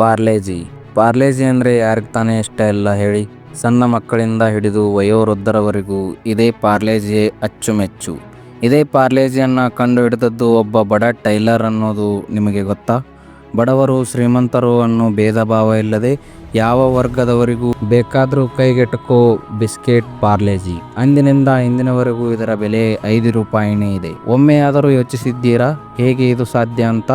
ಪಾರ್ಲೇಜಿ. ಪಾರ್ಲೇಜಿ ಅಂದರೆ ಯಾರಿಗೆ ತಾನೇ ಇಷ್ಟ ಇಲ್ಲ ಹೇಳಿ. ಸಣ್ಣ ಮಕ್ಕಳಿಂದ ಹಿಡಿದು ವಯೋವೃದ್ಧರವರೆಗೂ ಇದೇ ಪಾರ್ಲೇಜಿ ಅಚ್ಚುಮೆಚ್ಚು. ಇದೇ ಪಾರ್ಲೇಜಿಯನ್ನು ಕಂಡು ಹಿಡಿದದ್ದು ಒಬ್ಬ ಬಡ ಟೈಲರ್ ಅನ್ನೋದು ನಿಮಗೆ ಗೊತ್ತಾ? ಬಡವರು ಶ್ರೀಮಂತರು ಅನ್ನೋ ಭೇದ ಭಾವ ಇಲ್ಲದೆ ಯಾವ ವರ್ಗದವರಿಗೂ ಬೇಕಾದರೂ ಕೈಗೆಟಕೋ ಬಿಸ್ಕೆಟ್ ಪಾರ್ಲೇಜಿ. ಅಂದಿನಿಂದ ಇಂದಿನವರೆಗೂ ಇದರ ಬೆಲೆ 5 ರೂಪಾಯಿನೇ ಇದೆ. ಒಮ್ಮೆಯಾದರೂ ಯೋಚಿಸಿದ್ದೀರಾ ಹೇಗೆ ಇದು ಸಾಧ್ಯ ಅಂತ?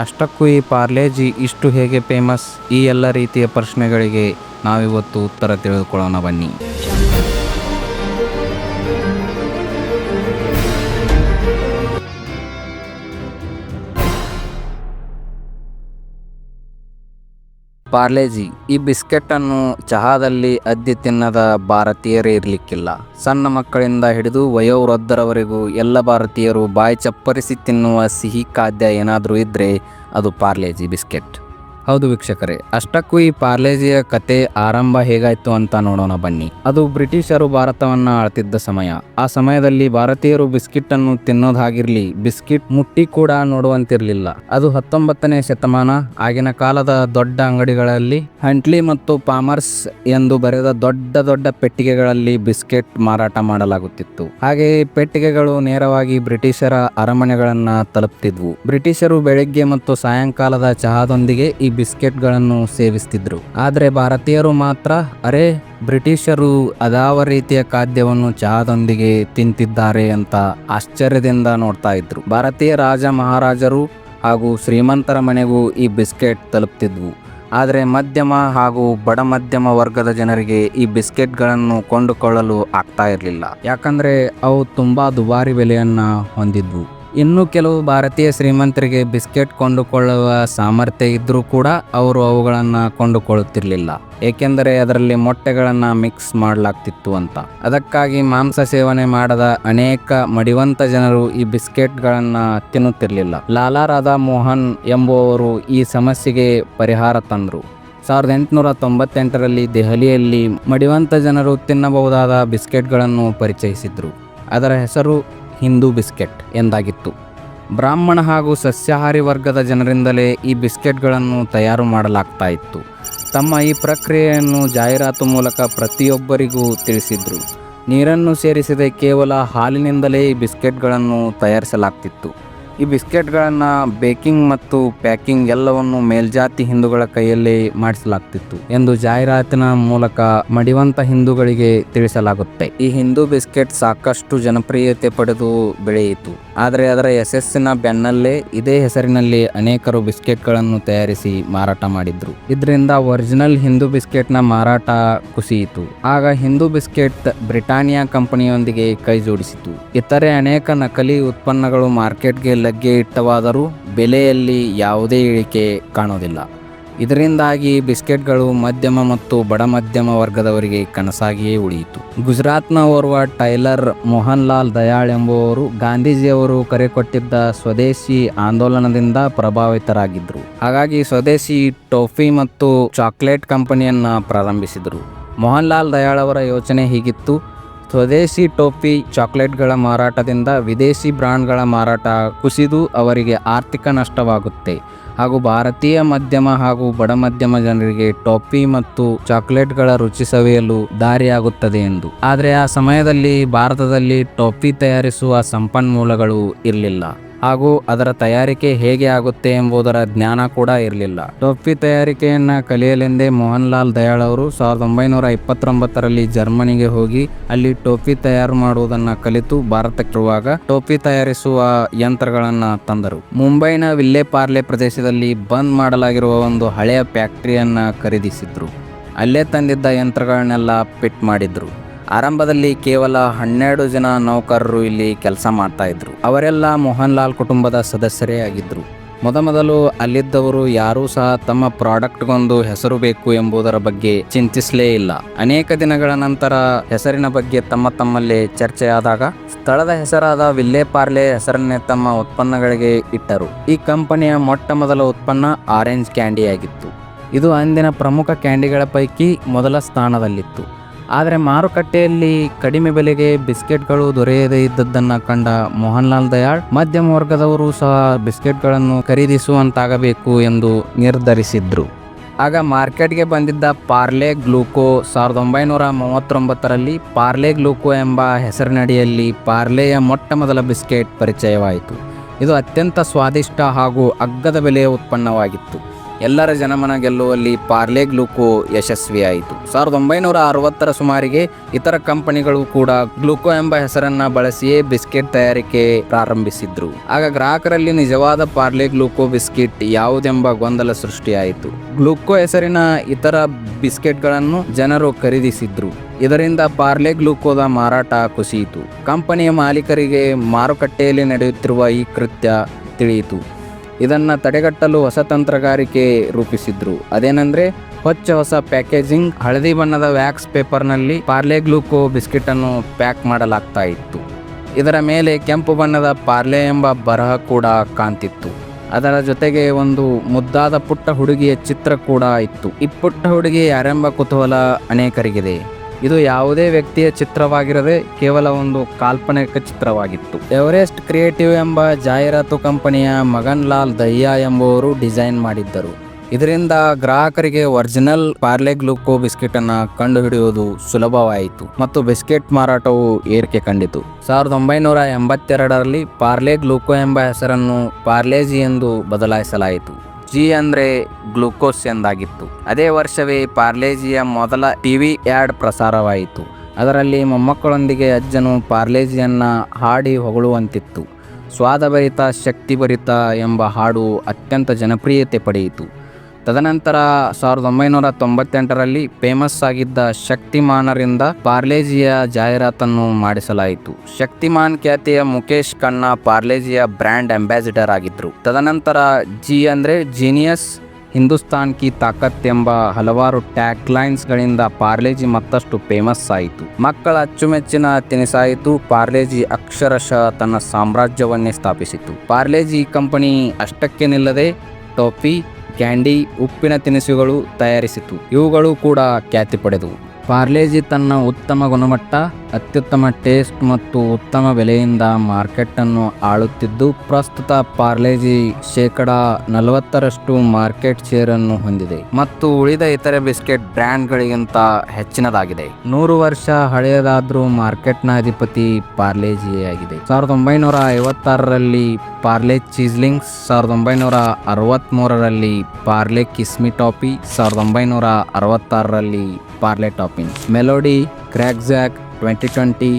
ಅಷ್ಟಕ್ಕೂ ಈ ಪಾರ್ಲೇಜಿ ಇಷ್ಟು ಹೇಗೆ ಫೇಮಸ್? ಈ ಎಲ್ಲ ರೀತಿಯ ಪ್ರಶ್ನೆಗಳಿಗೆ ನಾವಿವತ್ತು ಉತ್ತರ ತಿಳಿದುಕೊಳ್ಳೋಣ ಬನ್ನಿ. ಪಾರ್ಲೇಜಿ ಈ ಬಿಸ್ಕೆಟನ್ನು ಚಹಾದಲ್ಲಿ ಅದ್ದಿ ತಿನ್ನದ ಭಾರತೀಯರೇ ಇರಲಿಕ್ಕಿಲ್ಲ. ಸಣ್ಣ ಮಕ್ಕಳಿಂದ ಹಿಡಿದು ವಯೋವೃದ್ಧರವರೆಗೂ ಎಲ್ಲ ಭಾರತೀಯರು ಬಾಯಿ ಚಪ್ಪರಿಸಿ ತಿನ್ನುವ ಸಿಹಿ ಖಾದ್ಯ ಏನಾದರೂ ಇದ್ದರೆ ಅದು ಪಾರ್ಲೇಜಿ ಬಿಸ್ಕೆಟ್. ಹೌದು ವೀಕ್ಷಕರೇ, ಅಷ್ಟಕ್ಕೂ ಈ ಪಾರ್ಲೇಜಿಯ ಕತೆ ಆರಂಭ ಹೇಗಾಯ್ತು ಅಂತ ನೋಡೋಣ ಬನ್ನಿ. ಅದು ಬ್ರಿಟಿಷರು ಭಾರತವನ್ನು ಆಳ್ತಿದ್ದ ಸಮಯ. ಆ ಸಮಯದಲ್ಲಿ ಭಾರತೀಯರು ಬಿಸ್ಕಿಟ್ ಅನ್ನು ತಿನ್ನೋದಾಗಿರ್ಲಿ, ಬಿಸ್ಕಿಟ್ ಮುಟ್ಟಿ ಕೂಡ ನೋಡುವಂತಿರಲಿಲ್ಲ. ಅದು 19ನೇ ಶತಮಾನ. ಆಗಿನ ಕಾಲದ ದೊಡ್ಡ ಅಂಗಡಿಗಳಲ್ಲಿ ಹಂಟ್ಲಿ ಮತ್ತು ಪಾಮರ್ಸ್ ಎಂದು ಬರೆದ ದೊಡ್ಡ ದೊಡ್ಡ ಪೆಟ್ಟಿಗೆಗಳಲ್ಲಿ ಬಿಸ್ಕೆಟ್ ಮಾರಾಟ ಮಾಡಲಾಗುತ್ತಿತ್ತು. ಹಾಗೆ ಪೆಟ್ಟಿಗೆಗಳು ನೇರವಾಗಿ ಬ್ರಿಟಿಷರ ಅರಮನೆಗಳನ್ನ ತಲುಪ್ತಿದ್ವು. ಬ್ರಿಟಿಷರು ಬೆಳಿಗ್ಗೆ ಮತ್ತು ಸಾಯಂಕಾಲದ ಚಹಾದೊಂದಿಗೆ ಈ ಬಿಸ್ಕೆಟ್ಗಳನ್ನು ಸೇವಿಸ್ತಿದ್ರು. ಆದರೆ ಭಾರತೀಯರು ಮಾತ್ರ ಅರೆ, ಬ್ರಿಟಿಷರು ಅದಾವ ರೀತಿಯ ಖಾದ್ಯವನ್ನು ಚಹಾದೊಂದಿಗೆ ತಿಂತಿದ್ದಾರೆ ಅಂತ ಆಶ್ಚರ್ಯದಿಂದ ನೋಡ್ತಾ ಇದ್ರು. ಭಾರತೀಯ ರಾಜ ಮಹಾರಾಜರು ಹಾಗೂ ಶ್ರೀಮಂತರ ಮನೆಗೂ ಈ ಬಿಸ್ಕೆಟ್ ತಲುಪ್ತಿದ್ವು. ಆದರೆ ಮಧ್ಯಮ ಹಾಗೂ ಬಡ ಮಧ್ಯಮ ವರ್ಗದ ಜನರಿಗೆ ಈ ಬಿಸ್ಕೆಟ್ಗಳನ್ನು ಕೊಂಡುಕೊಳ್ಳಲು ಆಗ್ತಾ ಇರಲಿಲ್ಲ. ಯಾಕಂದ್ರೆ ಅವು ತುಂಬಾ ದುಬಾರಿ ಬೆಲೆಯನ್ನ ಹೊಂದಿದ್ವು. ಇನ್ನು ಕೆಲವು ಭಾರತೀಯ ಶ್ರೀಮಂತರಿಗೆ ಬಿಸ್ಕೆಟ್ ಕೊಂಡುಕೊಳ್ಳುವ ಸಾಮರ್ಥ್ಯ ಇದ್ದರೂ ಕೂಡ ಅವರು ಅವುಗಳನ್ನು ಕೊಂಡುಕೊಳ್ಳುತ್ತಿರಲಿಲ್ಲ. ಏಕೆಂದರೆ ಅದರಲ್ಲಿ ಮೊಟ್ಟೆಗಳನ್ನು ಮಿಕ್ಸ್ ಮಾಡಲಾಗ್ತಿತ್ತು ಅಂತ. ಅದಕ್ಕಾಗಿ ಮಾಂಸ ಸೇವನೆ ಮಾಡದ ಅನೇಕ ಮಡಿವಂತ ಜನರು ಈ ಬಿಸ್ಕೆಟ್ಗಳನ್ನು ತಿನ್ನುತ್ತಿರಲಿಲ್ಲ. ಲಾಲಾ ರಾಧಾ ಮೋಹನ್ ಎಂಬುವವರು ಈ ಸಮಸ್ಯೆಗೆ ಪರಿಹಾರ ತಂದರು. 1898ರಲ್ಲಿ ದೆಹಲಿಯಲ್ಲಿ ಮಡಿವಂತ ಜನರು ತಿನ್ನಬಹುದಾದ ಬಿಸ್ಕೆಟ್ಗಳನ್ನು ಪರಿಚಯಿಸಿದ್ರು. ಅದರ ಹೆಸರು ಹಿಂದೂ ಬಿಸ್ಕೆಟ್ ಎಂದಾಗಿತ್ತು. ಬ್ರಾಹ್ಮಣ ಹಾಗೂ ಸಸ್ಯಾಹಾರಿ ವರ್ಗದ ಜನರಿಂದಲೇ ಈ ಬಿಸ್ಕೆಟ್ಗಳನ್ನು ತಯಾರು ಮಾಡಲಾಗ್ತಾ ಇತ್ತು. ತಮ್ಮ ಈ ಪ್ರಕ್ರಿಯೆಯನ್ನು ಜಾಹೀರಾತು ಮೂಲಕ ಪ್ರತಿಯೊಬ್ಬರಿಗೂ ತಿಳಿಸಿದ್ರು. ನೀರನ್ನು ಸೇರಿಸದೆ ಕೇವಲ ಹಾಲಿನಿಂದಲೇ ಈ ಬಿಸ್ಕೆಟ್ಗಳನ್ನು ತಯಾರಿಸಲಾಗ್ತಿತ್ತು. ಈ ಬಿಸ್ಕೆಟ್ಗಳನ್ನು ಬೇಕಿಂಗ್ ಮತ್ತು ಪ್ಯಾಕಿಂಗ್ ಎಲ್ಲವನ್ನು ಮೇಲ್ಜಾತಿ ಹಿಂದೂಗಳ ಕೈಯಲ್ಲೇ ಮಾಡಿಸಲಾಗ್ತಿತ್ತು ಎಂದು ಜಾಹೀರಾತಿನ ಮೂಲಕ ಮಡಿವಂತ ಹಿಂದೂಗಳಿಗೆ ತಿಳಿಸಲಾಗುತ್ತೆ. ಈ ಹಿಂದೂ ಬಿಸ್ಕೆಟ್ ಸಾಕಷ್ಟು ಜನಪ್ರಿಯತೆ ಪಡೆದು ಬೆಳೆಯಿತು. ಆದರೆ ಅದರ ಯಶಸ್ಸಿನ ಬೆನ್ನಲ್ಲೇ ಇದೇ ಹೆಸರಿನಲ್ಲಿ ಅನೇಕರು ಬಿಸ್ಕೆಟ್ಗಳನ್ನು ತಯಾರಿಸಿ ಮಾರಾಟ ಮಾಡಿದ್ರು. ಇದರಿಂದ ಒರಿಜಿನಲ್ ಹಿಂದೂ ಬಿಸ್ಕೆಟ್ನ ಮಾರಾಟ ಕುಸಿಯಿತು. ಆಗ ಹಿಂದೂ ಬಿಸ್ಕೆಟ್ ಬ್ರಿಟಾನಿಯಾ ಕಂಪನಿಯೊಂದಿಗೆ ಕೈ ಜೋಡಿಸಿತು. ಇತರೆ ಅನೇಕ ನಕಲಿ ಉತ್ಪನ್ನಗಳು ಮಾರ್ಕೆಟ್ಗೆ ಲಗ್ಗೆ ಇಟ್ಟವಾದರೂ ಬೆಲೆಯಲ್ಲಿ ಯಾವುದೇ ಇಳಿಕೆ ಕಾಣೋದಿಲ್ಲ. ಇದರಿಂದಾಗಿ ಬಿಸ್ಕೆಟ್ಗಳು ಮಧ್ಯಮ ಮತ್ತು ಬಡ ಮಧ್ಯಮ ವರ್ಗದವರಿಗೆ ಕನಸಾಗಿಯೇ ಉಳಿಯಿತು. ಗುಜರಾತ್ನ ಓರ್ವ ಟೈಲರ್ ಮೋಹನ್ ಲಾಲ್ ದಯಾಳ್ ಎಂಬುವವರು ಗಾಂಧೀಜಿಯವರು ಕರೆ ಕೊಟ್ಟಿದ್ದ ಸ್ವದೇಶಿ ಆಂದೋಲನದಿಂದ ಪ್ರಭಾವಿತರಾಗಿದ್ದರು. ಹಾಗಾಗಿ ಸ್ವದೇಶಿ ಟೋಫಿ ಮತ್ತು ಚಾಕ್ಲೇಟ್ ಕಂಪನಿಯನ್ನ ಪ್ರಾರಂಭಿಸಿದರು. ಮೋಹನ್ ಲಾಲ್ ದಯಾಳ್ ಅವರ ಯೋಚನೆ ಹೀಗಿತ್ತು: ಸ್ವದೇಶಿ ಟೋಫಿ ಚಾಕ್ಲೇಟ್ಗಳ ಮಾರಾಟದಿಂದ ವಿದೇಶಿ ಬ್ರಾಂಡ್ಗಳ ಮಾರಾಟ ಕುಸಿದು ಅವರಿಗೆ ಆರ್ಥಿಕ ನಷ್ಟವಾಗುತ್ತೆ ಹಾಗೂ ಭಾರತೀಯ ಮಧ್ಯಮ ಹಾಗೂ ಬಡ ಮಧ್ಯಮ ಜನರಿಗೆ ಟೋಫಿ ಮತ್ತು ಚಾಕ್ಲೇಟ್ಗಳ ರುಚಿ ಸವಿಯಲು ದಾರಿಯಾಗುತ್ತದೆ ಎಂದು. ಆದರೆ ಆ ಸಮಯದಲ್ಲಿ ಭಾರತದಲ್ಲಿ ಟೋಫಿ ತಯಾರಿಸುವ ಸಂಪನ್ಮೂಲಗಳು ಇರಲಿಲ್ಲ ಹಾಗೂ ಅದರ ತಯಾರಿಕೆ ಹೇಗೆ ಆಗುತ್ತೆ ಎಂಬುದರ ಜ್ಞಾನ ಕೂಡ ಇರಲಿಲ್ಲ. ಟೋಫಿ ತಯಾರಿಕೆಯನ್ನು ಕಲಿಯಲೆಂದೇ ಮೋಹನ್ ಲಾಲ್ ದಯಾಳ್ ಅವರು 1929ರಲ್ಲಿ ಜರ್ಮನಿಗೆ ಹೋಗಿ ಅಲ್ಲಿ ಟೋಫಿ ತಯಾರು ಮಾಡುವುದನ್ನು ಕಲಿತು ಭಾರತಕ್ಕೆ ಬರುವಾಗ ಟೋಫಿ ತಯಾರಿಸುವ ಯಂತ್ರಗಳನ್ನು ತಂದರು. ಮುಂಬೈನ ವಿಲ್ಲೆಪಾರ್ಲೆ ಪ್ರದೇಶದಲ್ಲಿ ಬಂದ್ ಮಾಡಲಾಗಿರುವ ಒಂದು ಹಳೆಯ ಫ್ಯಾಕ್ಟರಿಯನ್ನು ಖರೀದಿಸಿದ್ರು. ಅಲ್ಲೇ ತಂದಿದ್ದ ಯಂತ್ರಗಳನ್ನೆಲ್ಲ ಫಿಟ್ ಮಾಡಿದ್ರು. ಆರಂಭದಲ್ಲಿ ಕೇವಲ 12 ಜನ ನೌಕರರು ಇಲ್ಲಿ ಕೆಲಸ ಮಾಡ್ತಾ ಇದ್ರು. ಅವರೆಲ್ಲ ಮೋಹನ್ ಲಾಲ್ ಕುಟುಂಬದ ಸದಸ್ಯರೇ ಆಗಿದ್ರು. ಮೊದಲು ಅಲ್ಲಿದ್ದವರು ಯಾರೂ ಸಹ ತಮ್ಮ ಪ್ರಾಡಕ್ಟ್ಗೊಂದು ಹೆಸರು ಬೇಕು ಎಂಬುದರ ಬಗ್ಗೆ ಚಿಂತಿಸಲೇ ಇಲ್ಲ. ಅನೇಕ ದಿನಗಳ ನಂತರ ಹೆಸರಿನ ಬಗ್ಗೆ ತಮ್ಮಲ್ಲೇ ಚರ್ಚೆಯಾದಾಗ ಸ್ಥಳದ ಹೆಸರಾದ ವಿಲ್ಲೆಪಾರ್ಲೆ ಹೆಸರನ್ನೇ ತಮ್ಮ ಉತ್ಪನ್ನಗಳಿಗೆ ಇಟ್ಟರು. ಈ ಕಂಪನಿಯ ಮೊದಲ ಉತ್ಪನ್ನ ಆರೆಂಜ್ ಕ್ಯಾಂಡಿ ಆಗಿತ್ತು. ಇದು ಅಂದಿನ ಪ್ರಮುಖ ಕ್ಯಾಂಡಿಗಳ ಪೈಕಿ ಮೊದಲ ಸ್ಥಾನದಲ್ಲಿತ್ತು. ಆದರೆ ಮಾರುಕಟ್ಟೆಯಲ್ಲಿ ಕಡಿಮೆ ಬೆಲೆಗೆ ಬಿಸ್ಕೆಟ್ಗಳು ದೊರೆಯದೇ ಇದ್ದದ್ದನ್ನು ಕಂಡ ಮೋಹನ್ ಲಾಲ್ ದಯಾಳ್ ಮಧ್ಯಮ ವರ್ಗದವರು ಸಹ ಬಿಸ್ಕೆಟ್ಗಳನ್ನು ಖರೀದಿಸುವಂತಾಗಬೇಕು ಎಂದು ನಿರ್ಧರಿಸಿದ್ರು. ಆಗ ಮಾರ್ಕೆಟ್ಗೆ ಬಂದಿದ್ದ ಪಾರ್ಲೆ ಗ್ಲೂಕೋ 1939ರಲ್ಲಿ ಪಾರ್ಲೆ ಗ್ಲೂಕೋ ಎಂಬ ಹೆಸರಿನಡಿಯಲ್ಲಿ ಪಾರ್ಲೆಯ ಮೊಟ್ಟ ಮೊದಲ ಬಿಸ್ಕೆಟ್ ಪರಿಚಯವಾಯಿತು. ಇದು ಅತ್ಯಂತ ಸ್ವಾದಿಷ್ಟ ಹಾಗೂ ಅಗ್ಗದ ಬೆಲೆಯ ಉತ್ಪನ್ನವಾಗಿತ್ತು. ಎಲ್ಲರ ಜನಮನ ಗೆಲ್ಲುವಲ್ಲಿ ಪಾರ್ಲೆ ಗ್ಲೂಕೋ ಯಶಸ್ವಿಯಾಯಿತು. 1960ರ ಸುಮಾರಿಗೆ ಇತರ ಕಂಪನಿಗಳು ಕೂಡ ಗ್ಲೂಕೋ ಎಂಬ ಹೆಸರನ್ನ ಬಳಸಿಯೇ ಬಿಸ್ಕೆಟ್ ತಯಾರಿಕೆ ಪ್ರಾರಂಭಿಸಿದ್ರು. ಆಗ ಗ್ರಾಹಕರಲ್ಲಿ ನಿಜವಾದ ಪಾರ್ಲೆ ಗ್ಲೂಕೋ ಬಿಸ್ಕೆಟ್ ಯಾವುದೆಂಬ ಗೊಂದಲ ಸೃಷ್ಟಿಯಾಯಿತು. ಗ್ಲೂಕೋ ಹೆಸರಿನ ಇತರ ಬಿಸ್ಕೆಟ್ಗಳನ್ನು ಜನರು ಖರೀದಿಸಿದ್ರು. ಇದರಿಂದ ಪಾರ್ಲೆ ಗ್ಲೂಕೋದ ಮಾರಾಟ ಕುಸಿಯಿತು. ಕಂಪನಿಯ ಮಾಲೀಕರಿಗೆ ಮಾರುಕಟ್ಟೆಯಲ್ಲಿ ನಡೆಯುತ್ತಿರುವ ಈ ಕೃತ್ಯ ತಿಳಿಯಿತು. ಇದನ್ನು ತಡೆಗಟ್ಟಲು ಹೊಸ ತಂತ್ರಗಾರಿಕೆ ರೂಪಿಸಿದ್ರು. ಅದೇನೆಂದರೆ ಹೊಸ ಪ್ಯಾಕೇಜಿಂಗ್. ಹಳದಿ ಬಣ್ಣದ ವ್ಯಾಕ್ಸ್ ಪೇಪರ್ನಲ್ಲಿ ಪಾರ್ಲೆ ಗ್ಲೂಕೋ ಬಿಸ್ಕೆಟನ್ನು ಪ್ಯಾಕ್ ಮಾಡಲಾಗ್ತಾ ಇತ್ತು. ಇದರ ಮೇಲೆ ಕೆಂಪು ಬಣ್ಣದ ಪಾರ್ಲೆ ಎಂಬ ಬರಹ ಕೂಡ ಕಾಣ್ತಿತ್ತು. ಅದರ ಜೊತೆಗೆ ಒಂದು ಮುದ್ದಾದ ಪುಟ್ಟ ಹುಡುಗಿಯ ಚಿತ್ರ ಕೂಡ ಇತ್ತು. ಈ ಪುಟ್ಟ ಹುಡುಗಿ ಯಾರೆಂಬ ಕುತೂಹಲ ಅನೇಕರಿಗಿದೆ. ಇದು ಯಾವುದೇ ವ್ಯಕ್ತಿಯ ಚಿತ್ರವಾಗಿರದೆ ಕೇವಲ ಒಂದು ಕಾಲ್ಪನಿಕ ಚಿತ್ರವಾಗಿತ್ತು. ಎವರೆಸ್ಟ್ ಕ್ರಿಯೇಟಿವ್ ಎಂಬ ಜಾಹೀರಾತು ಕಂಪನಿಯ ಮಗನ್ ಲಾಲ್ ದಹಿಯಾ ಎಂಬುವರು ಡಿಸೈನ್ ಮಾಡಿದ್ದರು. ಇದರಿಂದ ಗ್ರಾಹಕರಿಗೆ ಒರಿಜಿನಲ್ ಪಾರ್ಲೆ ಗ್ಲೂಕೋ ಬಿಸ್ಕೆಟ್ ಅನ್ನು ಕಂಡುಹಿಡಿಯುವುದು ಸುಲಭವಾಯಿತು ಮತ್ತು ಬಿಸ್ಕೆಟ್ ಮಾರಾಟವು ಏರಿಕೆ ಕಂಡಿತು. 1982ರಲ್ಲಿ ಪಾರ್ಲೆ ಗ್ಲೂಕೋ ಎಂಬ ಹೆಸರನ್ನು ಪಾರ್ಲೆಜಿ ಎಂದು ಬದಲಾಯಿಸಲಾಯಿತು. ಜಿ ಅಂದರೆ ಗ್ಲೂಕೋಸ್ ಎಂದಾಗಿತ್ತು. ಅದೇ ವರ್ಷವೇ ಪಾರ್ಲೆಜಿಯ ಮೊದಲ ಟಿವಿ ಆ್ಯಡ್ ಪ್ರಸಾರವಾಯಿತು. ಅದರಲ್ಲಿ ಮೊಮ್ಮಕ್ಕಳೊಂದಿಗೆ ಅಜ್ಜನು ಪಾರ್ಲೆಜಿಯನ್ನ ಹಾಡಿ ಹೊಗಳುವಂತಿತ್ತು. ಸ್ವಾದಭರಿತ ಶಕ್ತಿಭರಿತ ಎಂಬ ಹಾಡು ಅತ್ಯಂತ ಜನಪ್ರಿಯತೆ ಪಡೆಯಿತು. ತದನಂತರ 1998ರಲ್ಲಿ ಫೇಮಸ್ ಆಗಿದ್ದ ಶಕ್ತಿಮಾನರಿಂದ ಪಾರ್ಲೆಜಿಯ ಜಾಹೀರಾತನ್ನು ಮಾಡಿಸಲಾಯಿತು. ಶಕ್ತಿಮಾನ್ ಖ್ಯಾತಿಯ ಮುಖೇಶ್ ಖನ್ನಾ ಪಾರ್ಲೆಜಿಯ ಬ್ರ್ಯಾಂಡ್ ಅಂಬಾಸಿಡರ್ ಆಗಿದ್ದರು. ತದನಂತರ ಜಿ ಅಂದರೆ ಜೀನಿಯಸ್, ಹಿಂದೂಸ್ತಾನ್ ಕಿ ತಾಕತ್ ಎಂಬ ಹಲವಾರು ಟ್ಯಾಗ್ ಲೈನ್ಸ್ಗಳಿಂದ ಪಾರ್ಲೆಜಿ ಮತ್ತಷ್ಟು ಫೇಮಸ್ ಆಯಿತು. ಮಕ್ಕಳ ಅಚ್ಚುಮೆಚ್ಚಿನ ತಿನಿಸಾಯಿತು. ಪಾರ್ಲೆಜಿ ಅಕ್ಷರಶಃ ತನ್ನ ಸಾಮ್ರಾಜ್ಯವನ್ನೇ ಸ್ಥಾಪಿಸಿತು. ಪಾರ್ಲೆಜಿ ಕಂಪನಿ ಅಷ್ಟಕ್ಕೆ ನಿಲ್ಲದೆ ಟಾಫಿ, ಕ್ಯಾಂಡಿ, ಉಪ್ಪಿನ ತಿನಿಸುಗಳು ತಯಾರಿಸಿತು. ಇವುಗಳು ಕೂಡ ಖ್ಯಾತಿ ಪಡೆದವು. ಪಾರ್ಲೆಜಿ ತನ್ನ ಉತ್ತಮ ಗುಣಮಟ್ಟ, ಅತ್ಯುತ್ತಮ ಟೇಸ್ಟ್ ಮತ್ತು ಉತ್ತಮ ಬೆಲೆಯಿಂದ ಮಾರ್ಕೆಟನ್ನು ಆಳುತ್ತಿದ್ದು, ಪ್ರಸ್ತುತ ಪಾರ್ಲೆಜಿ 40% ಮಾರ್ಕೆಟ್ ಶೇರ್ ಅನ್ನು ಹೊಂದಿದೆ ಮತ್ತು ಉಳಿದ ಇತರೆ ಬಿಸ್ಕೆಟ್ ಬ್ರ್ಯಾಂಡ್ಗಳಿಗಿಂತ ಹೆಚ್ಚಿನದಾಗಿದೆ. 100 ವರ್ಷ ಹಳೆಯದಾದ್ರೂ ಮಾರ್ಕೆಟ್ನ ಅಧಿಪತಿ ಪಾರ್ಲೆಜಿಯೇ ಆಗಿದೆ. 1956ರಲ್ಲಿ ಪಾರ್ಲೆ ಚೀಸ್ಲಿಂಗ್ಸ್, 1963ರಲ್ಲಿ ಪಾರ್ಲೆ ಕಿಸ್ಮಿ ಟಾಫಿ, 1966ರಲ್ಲಿ Parle Toppings, Melody, Krack Jack, 2020,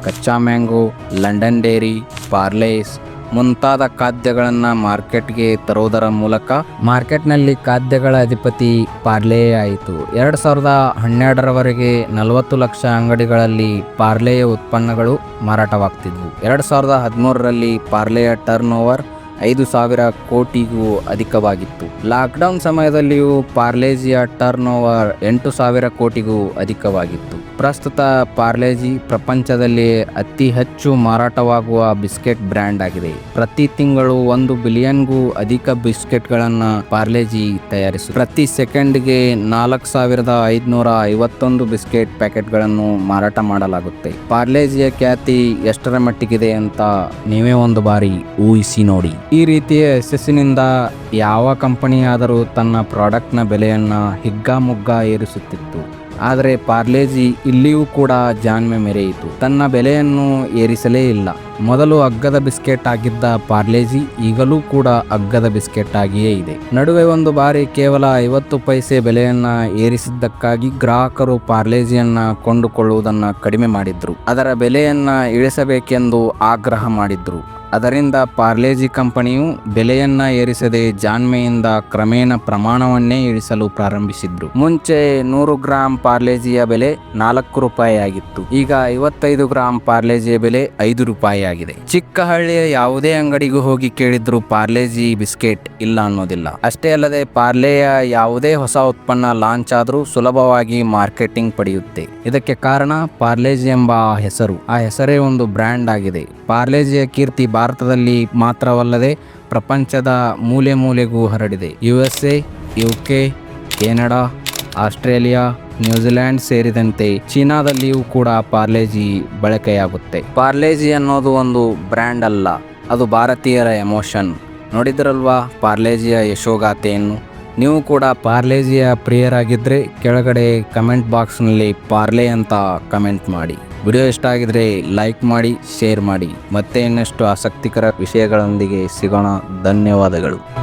Kaccha mango, London dairy, ಪಾರ್ಲೇಸ್ ಮುಂತಾದ ಖಾದ್ಯಗಳನ್ನು ಮಾರ್ಕೆಟ್ಗೆ ತರುವುದರ ಮೂಲಕ ಮಾರ್ಕೆಟ್ನಲ್ಲಿ ಖಾದ್ಯಗಳ ಅಧಿಪತಿ ಪಾರ್ಲೆಯೇ ಆಯಿತು. 2012ರವರೆಗೆ 40 ಲಕ್ಷ ಅಂಗಡಿಗಳಲ್ಲಿ ಪಾರ್ಲೆಯ ಉತ್ಪನ್ನಗಳು ಮಾರಾಟವಾಗ್ತಿದ್ವು. 2013ರಲ್ಲಿ ಪಾರ್ಲೆಯ ಟರ್ನ್ ಓವರ್ 5,000 ಕೋಟಿಗೂ ಅಧಿಕವಾಗಿತ್ತು. ಲಾಕ್ಡೌನ್ ಸಮಯದಲ್ಲಿಯೂ ಪಾರ್ಲೆಜಿಯ ಟರ್ನ್ ಓವರ್ 8,000 ಕೋಟಿಗೂ ಅಧಿಕವಾಗಿತ್ತು. ಪ್ರಸ್ತುತ ಪಾರ್ಲೆಜಿ ಪ್ರಪಂಚದಲ್ಲಿ ಅತಿ ಹೆಚ್ಚು ಮಾರಾಟವಾಗುವ ಬಿಸ್ಕೆಟ್ ಬ್ರ್ಯಾಂಡ್ ಆಗಿದೆ. ಪ್ರತಿ ತಿಂಗಳು 1 ಬಿಲಿಯನ್ಗೂ ಅಧಿಕ ಬಿಸ್ಕೆಟ್ಗಳನ್ನು ಪಾರ್ಲೆಜಿ ತಯಾರಿಸುತ್ತದೆ. ಪ್ರತಿ ಸೆಕೆಂಡ್ಗೆ 4,551 ಬಿಸ್ಕೆಟ್ ಪ್ಯಾಕೆಟ್ಗಳನ್ನು ಮಾರಾಟ ಮಾಡಲಾಗುತ್ತೆ. ಪಾರ್ಲೆಜಿಯ ಖ್ಯಾತಿ ಎಷ್ಟರ ಮಟ್ಟಿಗಿದೆ ಅಂತ ನೀವೇ ಒಂದು ಬಾರಿ ಊಹಿಸಿ ನೋಡಿ. ಈ ರೀತಿಯ ಯಶಸ್ಸಿನಿಂದ ಯಾವ ಕಂಪನಿಯಾದರೂ ತನ್ನ ಪ್ರಾಡಕ್ಟ್ನ ಬೆಲೆಯನ್ನು ಹಿಗ್ಗಾಮುಗ್ಗಾ ಏರಿಸುತ್ತಿತ್ತು. ಆದರೆ ಪಾರ್ಲೆಜಿ ಇಲ್ಲಿಯೂ ಕೂಡ ಜಾಣ್ಮೆ ಮೆರೆಯಿತು. ತನ್ನ ಬೆಲೆಯನ್ನು ಏರಿಸಲೇ ಇಲ್ಲ. ಮೊದಲು ಅಗ್ಗದ ಬಿಸ್ಕೆಟ್ ಆಗಿದ್ದ ಪಾರ್ಲೆಜಿ ಈಗಲೂ ಕೂಡ ಅಗ್ಗದ ಬಿಸ್ಕೆಟ್ ಆಗಿಯೇ ಇದೆ. ನಡುವೆ ಒಂದು ಬಾರಿ ಕೇವಲ 50 ಪೈಸೆ ಬೆಲೆಯನ್ನು ಏರಿಸಿದ್ದಕ್ಕಾಗಿ ಗ್ರಾಹಕರು ಪಾರ್ಲೆಜಿಯನ್ನು ಕೊಂಡುಕೊಳ್ಳುವುದನ್ನು ಕಡಿಮೆ ಮಾಡಿದ್ರು. ಅದರ ಬೆಲೆಯನ್ನು ಇಳಿಸಬೇಕೆಂದು ಆಗ್ರಹ ಮಾಡಿದ್ರು. ಅದರಿಂದ ಪಾರ್ಲೆಜಿ ಕಂಪನಿಯು ಬೆಲೆಯನ್ನ ಏರಿಸದೆ ಜಾಣ್ಮೆಯಿಂದ ಕ್ರಮೇಣ ಪ್ರಮಾಣವನ್ನೇ ಇಳಿಸಲು ಪ್ರಾರಂಭಿಸಿದ್ರು. ಮುಂಚೆ 100 ಗ್ರಾಂ ಪಾರ್ಲೆಜಿಯ ಬೆಲೆ 4 ರೂಪಾಯಿ ಆಗಿತ್ತು. ಈಗ 55 ಗ್ರಾಂ ಪಾರ್ಲೆಜಿಯ ಬೆಲೆ 5 ರೂಪಾಯಿ ಆಗಿದೆ. ಚಿಕ್ಕ ಹಳ್ಳಿಯ ಯಾವುದೇ ಅಂಗಡಿಗೂ ಹೋಗಿ ಕೇಳಿದ್ರು ಪಾರ್ಲೆಜಿ ಬಿಸ್ಕೆಟ್ ಇಲ್ಲ ಅನ್ನೋದಿಲ್ಲ. ಅಷ್ಟೇ ಅಲ್ಲದೆ ಪಾರ್ಲೆಯ ಯಾವುದೇ ಹೊಸ ಉತ್ಪನ್ನ ಲಾಂಚ್ ಆದ್ರೂ ಸುಲಭವಾಗಿ ಮಾರ್ಕೆಟಿಂಗ್ ಪಡೆಯುತ್ತೆ. ಇದಕ್ಕೆ ಕಾರಣ ಪಾರ್ಲೆಜಿ ಎಂಬ ಹೆಸರು. ಆ ಹೆಸರೇ ಒಂದು ಬ್ರ್ಯಾಂಡ್ ಆಗಿದೆ. ಪಾರ್ಲೆಜಿಯ ಕೀರ್ತಿ ಭಾರತದಲ್ಲಿ ಮಾತ್ರವಲ್ಲದೆ ಪ್ರಪಂಚದ ಮೂಲೆ ಮೂಲೆಗೂ ಹರಡಿದೆ. USA, UK, Canada, Australia, New Zealand ಸೇರಿದಂತೆ ಚೀನಾದಲ್ಲಿಯೂ ಕೂಡ ಪಾರ್ಲೆಜಿ ಬಳಕೆಯಾಗುತ್ತೆ. ಪಾರ್ಲೆಜಿ ಅನ್ನೋದು ಒಂದು ಬ್ರ್ಯಾಂಡ್ ಅಲ್ಲ, ಅದು ಭಾರತೀಯರ ಎಮೋಷನ್. ನೋಡಿದ್ರಲ್ವಾ ಪಾರ್ಲೆಜಿಯ ಯಶೋಗಾಥೆಯನ್ನು. ನೀವು ಕೂಡ ಪಾರ್ಲೇಜಿಯ ಪ್ರಿಯರಾಗಿದ್ದರೆ ಕೆಳಗಡೆ ಕಮೆಂಟ್ ಬಾಕ್ಸ್ನಲ್ಲಿ ಪಾರ್ಲೆ ಅಂತ ಕಮೆಂಟ್ ಮಾಡಿ. ವಿಡಿಯೋ ಇಷ್ಟ ಆಗಿದ್ರೆ ಲೈಕ್ ಮಾಡಿ, ಶೇರ್ ಮಾಡಿ. ಮತ್ತೆ ಇನ್ನಷ್ಟು ಆಸಕ್ತಿಕರ ವಿಷಯಗಳೊಂದಿಗೆ ಸಿಗೋಣ. ಧನ್ಯವಾದಗಳು.